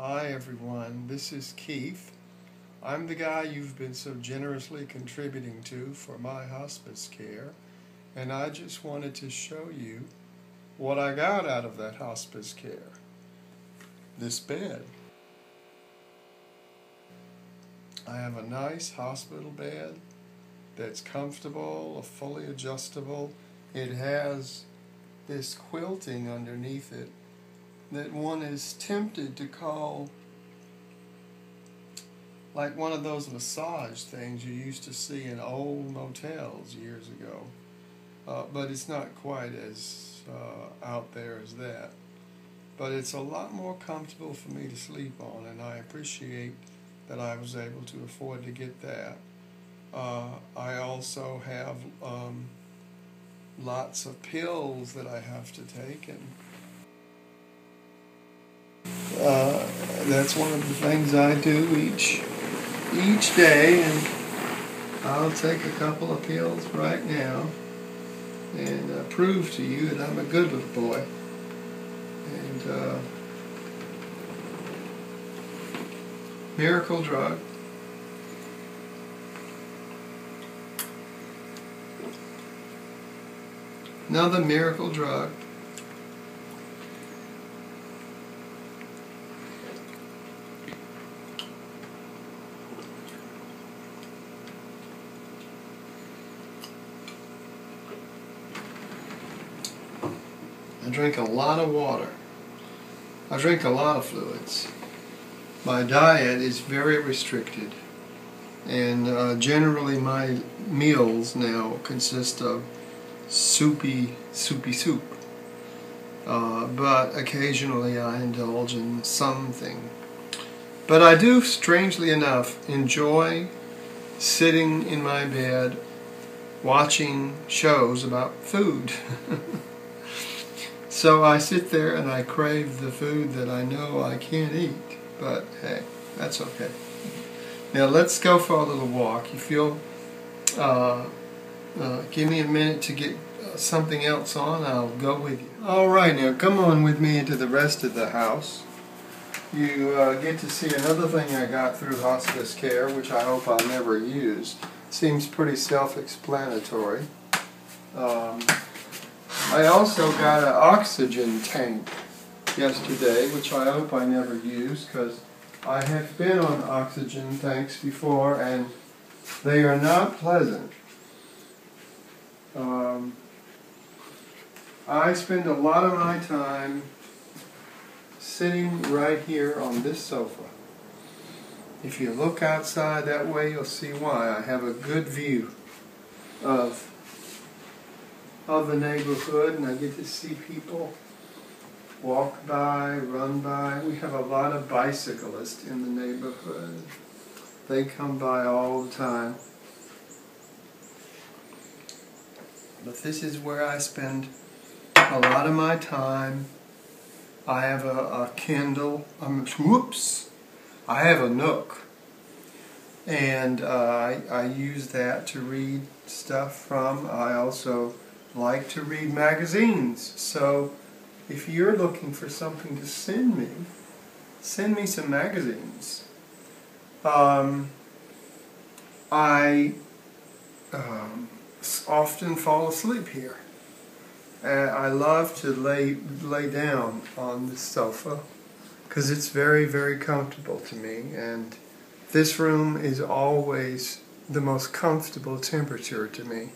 Hi everyone, this is Keith. I'm the guy you've been so generously contributing to for my hospice care, and I just wanted to show you what I got out of that hospice care. This bed. I have a nice hospital bed that's comfortable, fully adjustable. It has this quilting underneath it that one is tempted to call like one of those massage things you used to see in old motels years ago. But it's not quite as out there as that. But it's a lot more comfortable for me to sleep on, and I appreciate that I was able to afford to get that. I also have lots of pills that I have to take, and that's one of the things I do each day, and I'll take a couple of pills right now and prove to you that I'm a good little boy. And miracle drug. Another miracle drug. I drink a lot of water. I drink a lot of fluids. My diet is very restricted, and generally my meals now consist of soupy soup. But occasionally I indulge in something. But I do, strangely enough, enjoy sitting in my bed watching shows about food. So I sit there and I crave the food that I know I can't eat, but hey, that's okay. Now let's go for a little walk. You feel, give me a minute to get something else on, I'll go with you. Alright, now come on with me into the rest of the house. You get to see another thing I got through hospice care, which I hope I'll never use. Seems pretty self-explanatory. I also got an oxygen tank yesterday, which I hope I never use, because I have been on oxygen tanks before and they are not pleasant. I spend a lot of my time sitting right here on this sofa. If you look outside that way, you'll see why. I have a good view of the neighborhood, and I get to see people walk by, run by. We have a lot of bicyclists in the neighborhood. They come by all the time. But this is where I spend a lot of my time. I have a Kindle. I have a Nook. And I use that to read stuff from. I also like to read magazines. So if you're looking for something to send me some magazines. I often fall asleep here. I love to lay down on the sofa because it's very, very comfortable to me, and this room is always the most comfortable temperature to me,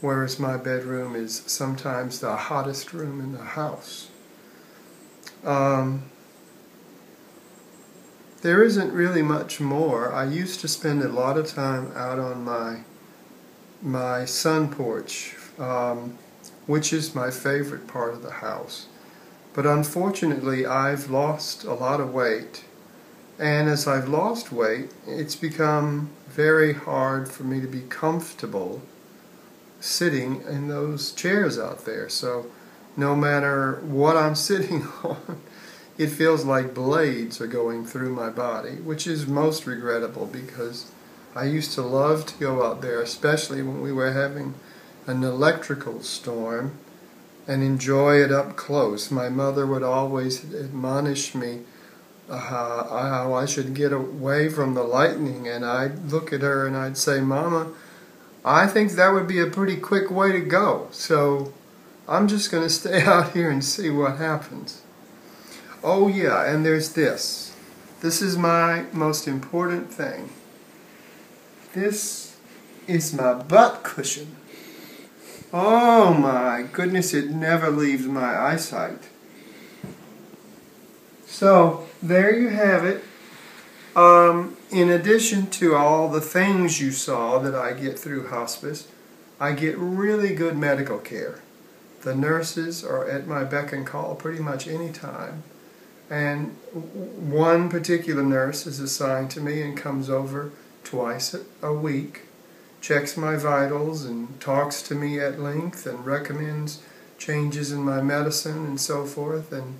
whereas my bedroom is sometimes the hottest room in the house. There isn't really much more. I used to spend a lot of time out on my sun porch, which is my favorite part of the house. But unfortunately, I've lost a lot of weight. And as I've lost weight, it's become very hard for me to be comfortable sitting in those chairs out there. So no matter what I'm sitting on, it feels like blades are going through my body, which is most regrettable because I used to love to go out there, especially when we were having an electrical storm, and enjoy it up close. My mother would always admonish me how I should get away from the lightning, and I'd look at her and I'd say, Mama, I think that would be a pretty quick way to go, so I'm just going to stay out here and see what happens. Oh yeah, and there's this. This is my most important thing. This is my butt cushion. Oh my goodness, it never leaves my eyesight. So, there you have it. In addition to all the things you saw that I get through hospice, I get really good medical care. The nurses are at my beck and call pretty much any time. And one particular nurse is assigned to me and comes over twice a week, checks my vitals and talks to me at length and recommends changes in my medicine and so forth. And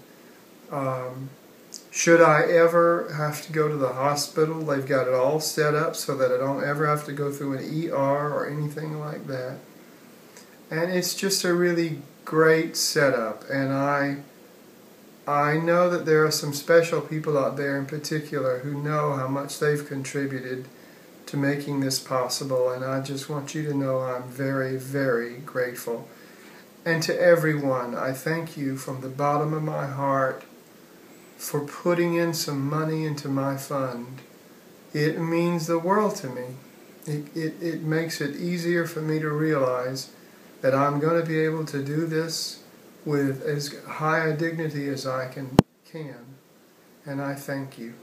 should I ever have to go to the hospital, they've got it all set up so that I don't ever have to go through an ER or anything like that. And it's just a really great setup, and I know that there are some special people out there in particular who know how much they've contributed to making this possible, and I just want you to know I'm very, very grateful. And to everyone, I thank you from the bottom of my heart for putting in some money into my fund. It means the world to me. It makes it easier for me to realize that I'm going to be able to do this with as high a dignity as I can. And I thank you.